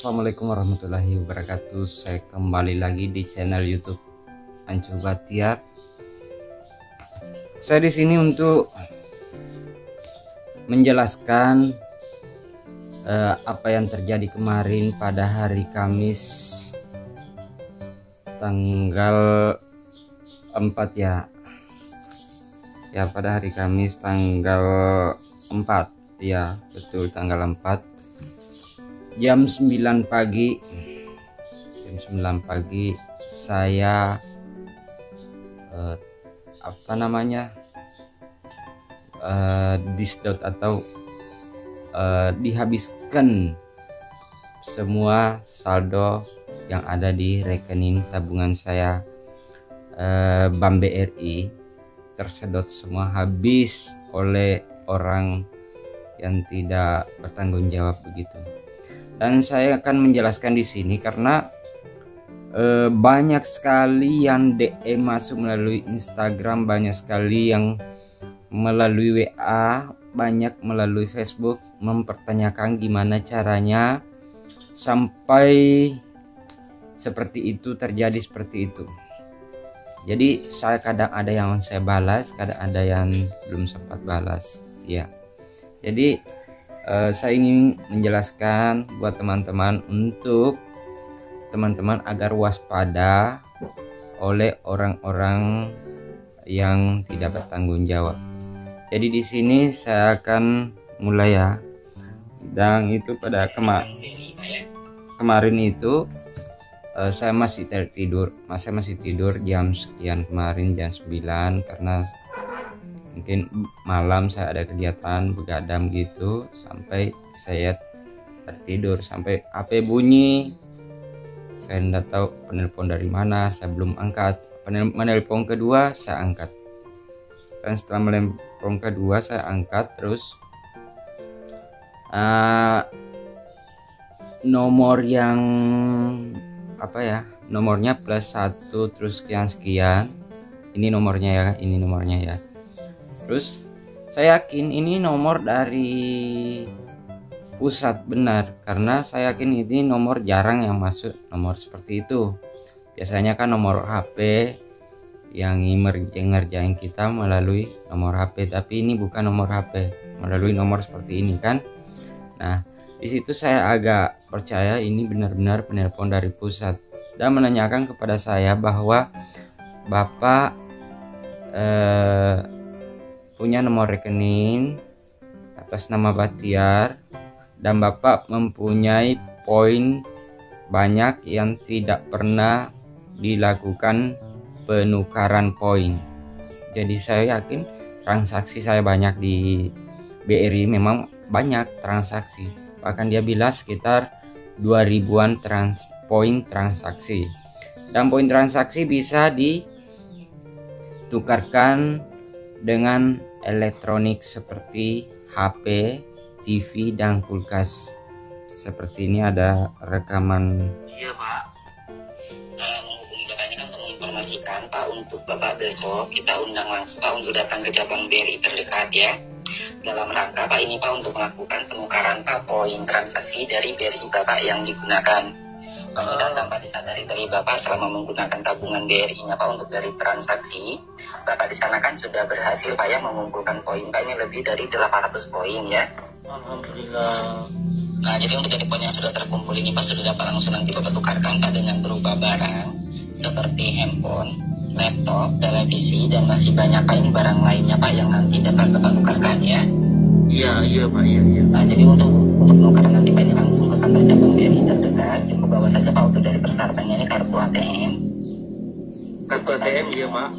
Assalamualaikum warahmatullahi wabarakatuh. Saya kembali lagi di channel YouTube Ancu Batiar. Saya di sini untuk menjelaskan apa yang terjadi kemarin pada hari Kamis tanggal 4 ya. Ya, pada hari Kamis tanggal 4 ya, betul, tanggal 4 jam 9 pagi. Saya disdot atau dihabiskan semua saldo yang ada di rekening tabungan saya, Bank BRI, tersedot semua, habis oleh orang yang tidak bertanggung jawab begitu. Dan saya akan menjelaskan di sini karena banyak sekali yang DM masuk melalui Instagram, banyak sekali yang melalui WA, banyak melalui Facebook mempertanyakan gimana caranya sampai seperti itu, terjadi seperti itu. Jadi saya kadang ada yang saya balas, kadang ada yang belum sempat balas ya. Jadi saya ingin menjelaskan buat teman-teman, untuk teman-teman agar waspada oleh orang-orang yang tidak bertanggung jawab. Jadi di sini saya akan mulai ya. Dan itu pada kemarin itu saya masih tertidur, masih tidur jam sekian kemarin, jam 9, karena mungkin malam saya ada kegiatan begadang gitu, sampai saya tertidur sampai HP bunyi. Saya tidak tahu penelpon dari mana, saya belum angkat. Menelpon kedua saya angkat, dan setelah menelpon kedua saya angkat, terus nomor yang nomornya +1 terus sekian, ini nomornya ya, terus saya yakin ini nomor dari pusat, benar, karena saya yakin ini nomor jarang yang masuk nomor seperti itu. Biasanya kan nomor HP yang ngerjain kita melalui nomor HP, tapi ini bukan nomor HP, melalui nomor seperti ini kan. Nah, di situ saya agak percaya ini benar-benar penelpon dari pusat, dan menanyakan kepada saya bahwa Bapak punya nomor rekening atas nama Batiar, dan Bapak mempunyai poin banyak yang tidak pernah dilakukan penukaran poin. Jadi saya yakin transaksi saya banyak di BRI, memang banyak transaksi, bahkan dia bilang sekitar 2000-an poin transaksi, dan poin transaksi bisa ditukarkan dengan elektronik seperti HP, TV, dan kulkas. Seperti ini ada rekaman. Iya Pak, menghubungi Bapak ini kan untuk menginformasikan Pak, untuk Bapak besok kita undang langsung Pak untuk datang ke cabang BRI terdekat ya, dalam rangka Pak ini Pak untuk melakukan penukaran Pak poin transaksi dari BRI Bapak yang digunakan. Dan tanpa disadari dari Bapak selama menggunakan tabungan BRI-nya Pak untuk dari transaksi, Bapak di sana kan sudah berhasil Pak ya mengumpulkan poin Pak, ini lebih dari 800 poin ya. Alhamdulillah. Nah, jadi untuk dari poin yang sudah terkumpul ini Pak, sudah dapat langsung nanti Bapak tukarkan Pak dengan berupa barang seperti handphone, laptop, televisi, dan masih banyak Pak ini barang lainnya Pak yang nanti dapat Bapak tukarkan ya. Iya Pak, iya. Nah, jadi untuk penukaran nanti Pak ini langsung ke kantor cabang BRI terdekat, cukup bawa saja Pak untuk dari persyaratannya ini kartu ATM. Kartu ATM iya Pak.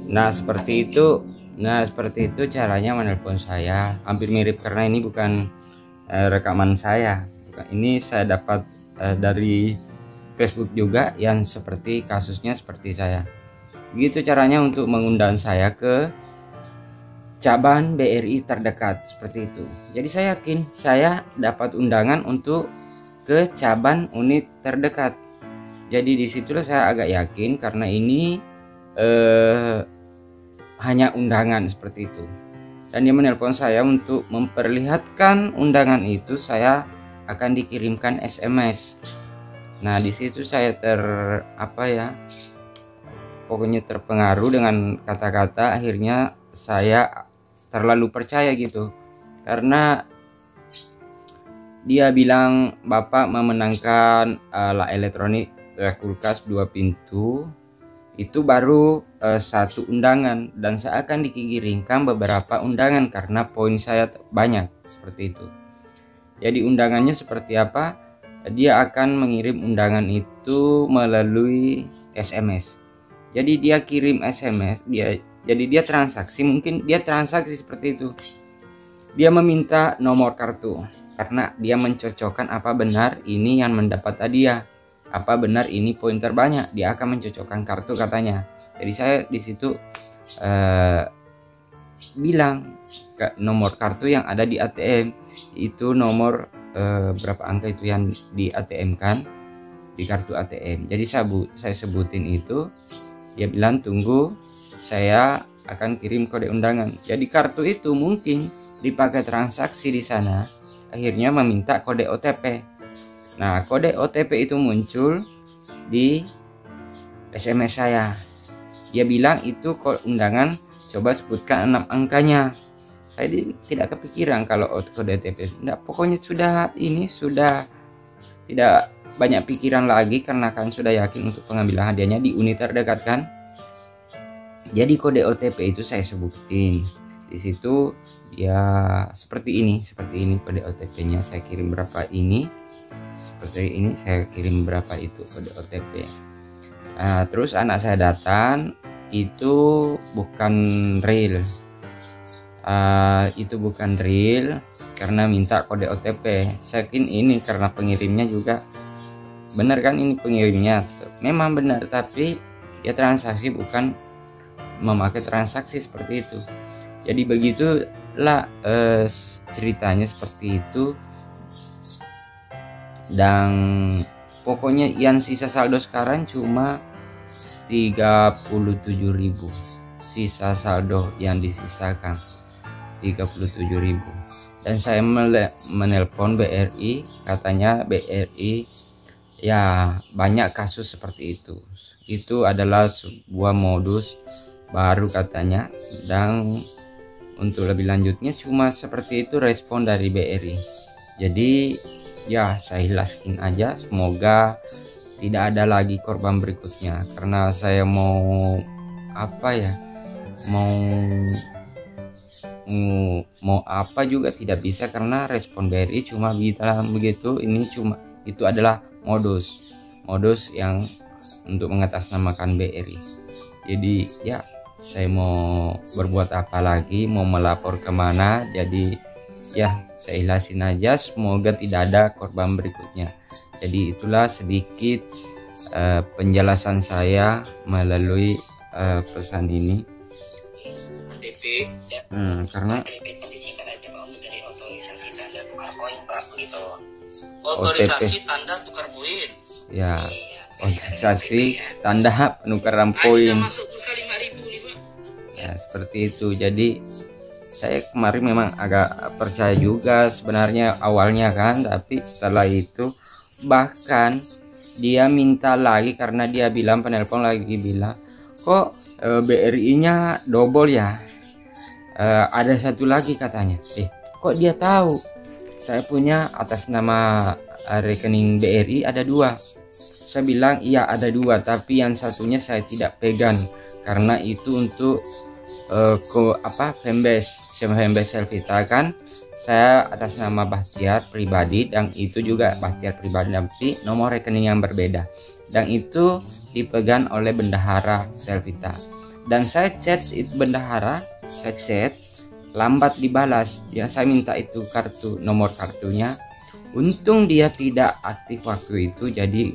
Nah seperti itu caranya menelpon saya. Hampir mirip karena ini bukan rekaman saya. Ini saya dapat dari Facebook juga yang seperti kasusnya seperti saya. Begitu caranya untuk mengundang saya ke cabang BRI terdekat, seperti itu. Jadi saya yakin saya dapat undangan untuk ke cabang unit terdekat. Jadi disitulah saya agak yakin, karena ini hanya undangan seperti itu. Dan dia menelpon saya untuk memperlihatkan undangan itu. Saya akan dikirimkan SMS. Nah di situ saya pokoknya terpengaruh dengan kata-kata, akhirnya saya terlalu percaya gitu, karena dia bilang bapak memenangkan alat elektronik kulkas 2 pintu itu baru satu undangan, dan saya akan dikirimkan beberapa undangan karena poin saya banyak seperti itu. Jadi undangannya seperti apa? Dia akan mengirim undangan itu melalui SMS. Jadi dia kirim SMS, jadi dia transaksi, mungkin dia transaksi seperti itu. Dia meminta nomor kartu karena dia mencocokkan apa benar ini yang mendapat hadiah, apa benar ini poin terbanyak, dia akan mencocokkan kartu katanya. Jadi saya di situ bilang ke nomor kartu yang ada di ATM itu nomor berapa angka itu yang di ATM kan, di kartu ATM. Jadi saya sebutin itu. Dia bilang tunggu, saya akan kirim kode undangan. Jadi kartu itu mungkin dipakai transaksi di sana, akhirnya meminta kode OTP. Nah kode OTP itu muncul di SMS saya. Dia bilang itu kode undangan, coba sebutkan 6 angkanya. Saya tidak kepikiran kalau kode OTP. Nah, pokoknya sudah tidak banyak pikiran lagi karena kan sudah yakin untuk pengambilan hadiahnya di unit terdekat kan. Jadi kode OTP itu saya sebutin di situ, ya seperti ini kode OTP-nya. Saya kirim berapa ini, seperti ini saya kirim berapa itu kode OTP. Nah, terus anak saya datang, itu bukan real. Itu bukan real karena minta kode OTP. Saya yakin ini karena pengirimnya juga benar kan, ini pengirimnya memang benar, tapi ya transaksi bukan memakai transaksi seperti itu. Jadi begitulah ceritanya seperti itu. Dan pokoknya yang sisa saldo sekarang cuma 37.000, sisa saldo yang disisakan 37.000. Dan saya menelpon BRI, katanya BRI ya banyak kasus seperti itu. Itu adalah sebuah modus baru katanya, dan untuk lebih lanjutnya cuma seperti itu respon dari BRI. Jadi ya saya jelaskan aja, semoga tidak ada lagi korban berikutnya, karena saya mau mau apa juga tidak bisa karena respon BRI cuma bilang begitu. Ini cuma itu adalah modus yang untuk mengatasnamakan BRI. Jadi ya saya mau berbuat apa lagi, mau melapor kemana? Jadi ya saya ikhlasin aja, semoga tidak ada korban berikutnya. Jadi itulah sedikit penjelasan saya melalui pesan ini. Karena otorisasi tanda tukar poin. Ya, otorisasi tanda penukaran poin. Ya, seperti itu. Jadi saya kemarin memang agak percaya juga sebenarnya awalnya kan, tapi setelah itu bahkan dia minta lagi karena dia bilang, penelpon lagi bilang, kok BRI-nya double ya? Ada satu lagi katanya. Kok dia tahu? Saya punya atas nama rekening BRI ada 2. Saya bilang iya ada 2, tapi yang satunya saya tidak pegang karena itu untuk fanbase Selvita kan. Saya atas nama Bahtiar pribadi, dan itu juga Bahtiar pribadi tapi nomor rekening yang berbeda, dan itu dipegang oleh bendahara Selvita. Dan saya chat itu bendahara, saya chat lambat dibalas. Ya saya minta itu nomor kartunya. Untung dia tidak aktif waktu itu, jadi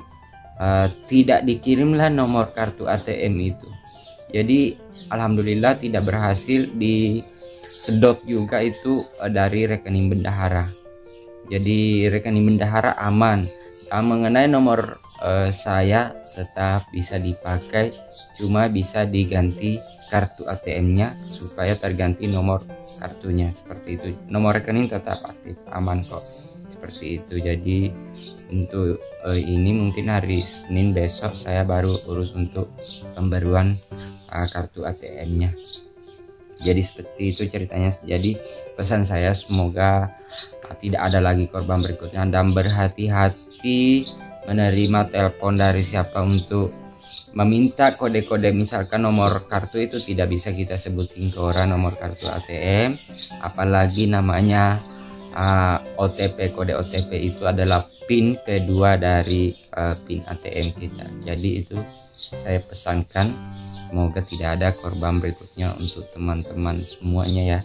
tidak dikirimlah nomor kartu ATM itu. Jadi alhamdulillah tidak berhasil disedot juga itu dari rekening bendahara. Jadi rekening bendahara aman. Mengenai nomor saya tetap bisa dipakai, cuma bisa diganti kartu ATM-nya supaya terganti nomor kartunya seperti itu. Nomor rekening tetap aktif, aman kok. seperti itu. Jadi untuk ini mungkin hari Senin besok saya baru urus untuk pembaruan kartu ATM-nya. Jadi seperti itu ceritanya. Jadi pesan saya semoga tidak ada lagi korban berikutnya, dan berhati-hati menerima telepon dari siapa untuk meminta kode-kode. Misalkan nomor kartu itu tidak bisa kita sebutin ke orang, nomor kartu ATM, apalagi namanya OTP. Kode OTP itu adalah PIN kedua dari PIN ATM kita. Jadi itu saya pesankan, semoga tidak ada korban berikutnya untuk teman-teman semuanya ya.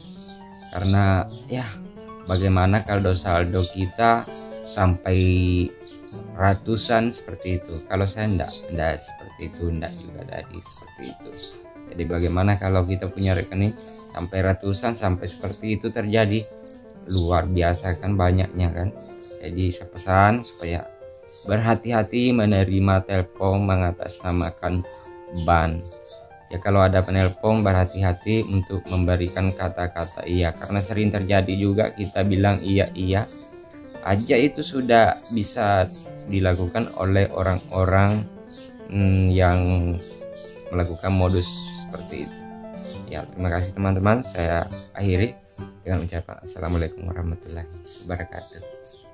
Karena ya bagaimana kalau saldo kita sampai ratusan seperti itu. Kalau saya enggak seperti itu, enggak juga dari seperti itu. Jadi bagaimana kalau kita punya rekening sampai ratusan, sampai seperti itu terjadi, luar biasa kan banyaknya kan. Jadi saya pesan supaya berhati-hati menerima telepon mengatasnamakan ban ya. Kalau ada penelpon berhati-hati untuk memberikan kata-kata iya, karena sering terjadi juga kita bilang iya aja itu sudah bisa dilakukan oleh orang-orang yang melakukan modus seperti itu ya. Terima kasih teman-teman, saya akhiri dengan ucapan assalamualaikum warahmatullahi wabarakatuh.